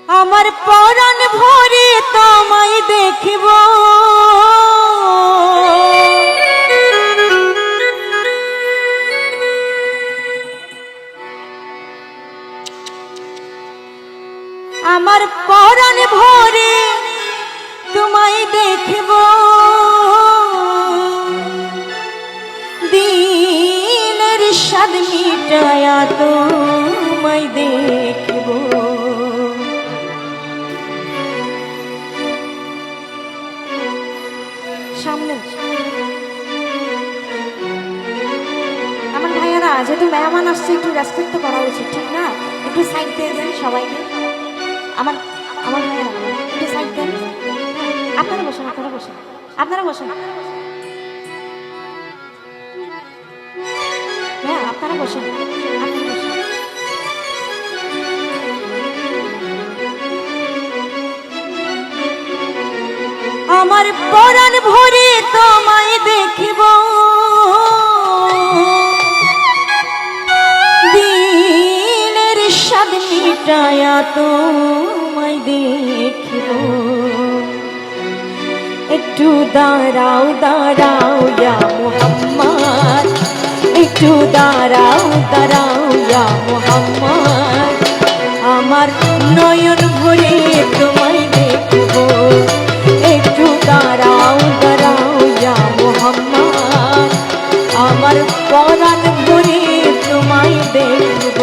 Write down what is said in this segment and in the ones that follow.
আমার পরাণ ভরে তোমায় দেখিব আমার পরাণ ভরে তোমায় দেখিব দিনের স্বাদ মিটায়া তোমায় দেখিব সামনে আমার ভাইয়ারা যেহেতু মেহমান আসছে একটু রেসপেক্ট তো করা উচিত ঠিক না একটু সাইড দিয়ে দেন সবাইকে আমার আমার ভাইয়ারা একটু সাইড দেন আপনারা বসেন আপনারা বসেন আপনারা বসেন হ্যাঁ আপনারা বসেন আপনারা বসেন আমার পরাণ ভরে তোমায় দেখিব দিনের স্বাদ মিটায়া তোমায় দেখিব একটু দাঁড়াও দাঁড়াও ইয়া মুহাম্মদ একটু দাঁড়াও দাঁড়াও ইয়া মুহাম্মদ আমার নয়ন ভরে তোমায় দেখিব একটু দাঁড়াও দাঁড়াও ইয়া মুহাম্মদ আমার পরাণ ভরে তোমায় দেখিব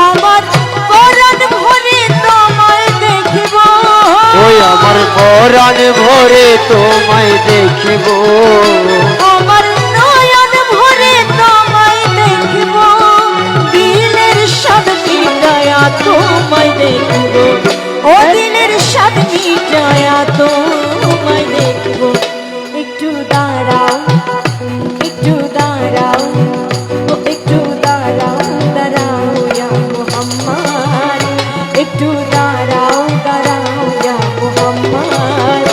আমার পরাণ ভরে তোমায় দেখিব ওই আমার পরাণ ভরে তোমায় দেখিব আমার নয়ন ভরে তোমায় দেখিব দিলের স্বাদ মিটায়া তোমায় দেখিব ও দিলের স্বাদ মিটায়া তোমায় দেখিব একটু দাঁড়াও একটু দাঁড়াও ও একটু দাঁড়াও দাঁড়াও ইয়া মুহাম্মদ একটু দাঁড়াও দাঁড়াও ইয়া মুহাম্মদ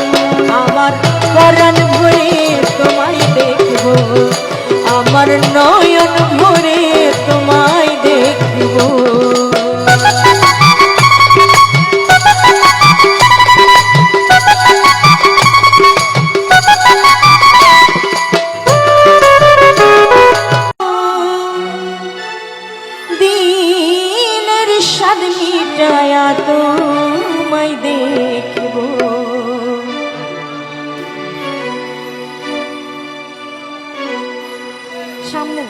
আমার পরাণ ভরে তোমায় দেখব আমার নয়ন ভরে তোমায় দেখব দিনের স্বাদ মিটায়া তোমায় দেখব সামনে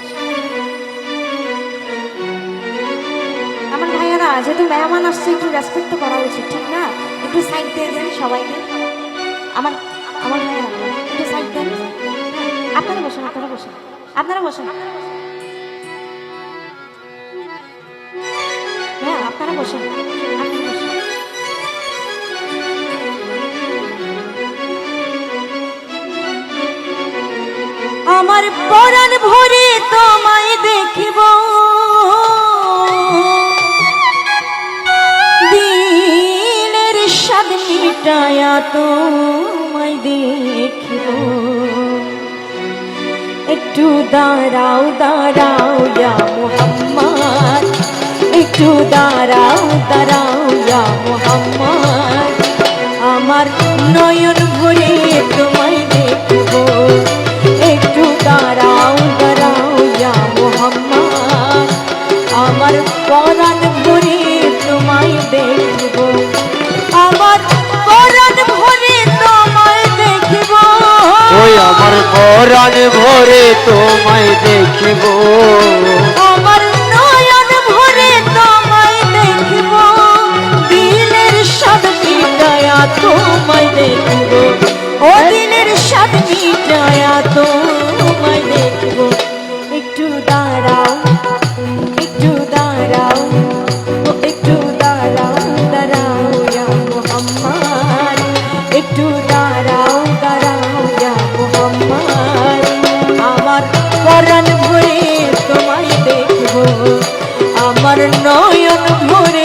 আমার ভাইয়ারা যেহেতু মেহমান আসছে একটু রেসপেক্ট তো করা উচিত ঠিক না একটু সাইড দিয়ে দেন সবাইকে আমার আমার ভাইয়ারা একটু সাইড দেন আপনারা বসেন আপনারা বসেন আপনারা বসেন হ্যাঁ আপনারা বসেন আপনারা বসেন আমার পরাণ ভরে তোমায় দেখিব দিনের স্বাদ মিটায়া তোমায় দেখিব একটু দাঁড়াও দাঁড়াও ইয়া মুহাম্মদ একটু দাঁড়াও দাঁড়াও ইয়া মুহাম্মদ আমার নয়ন ভরে তোমায় দেখিব একটু দাঁড়াও দাঁড়াও ইয়া মুহাম্মদ আমার পরাণ ভরে তোমায় দেখব আমার পরাণ ভরে তোমায় দেখিব ওই আমার পরাণ ভরে তোমায় দেখিব আমার নয়ন ভরে তোমায় দেখিব দিলের স্বাদ মিটায়া তোমায় দেখিব ও দিলের স্বাদ মিটায়া তোমায় দেখিব একটু দাঁড়াও একটু দাঁড়াও ও একটু দাঁড়াও দাঁড়াও ইয়া মুহাম্মদ একটু দাঁড়াও দাঁড়াও ইয়া মুহাম্মদ আমার পরাণ ভরে তোমায় দেখব আমার নয়ন ভরে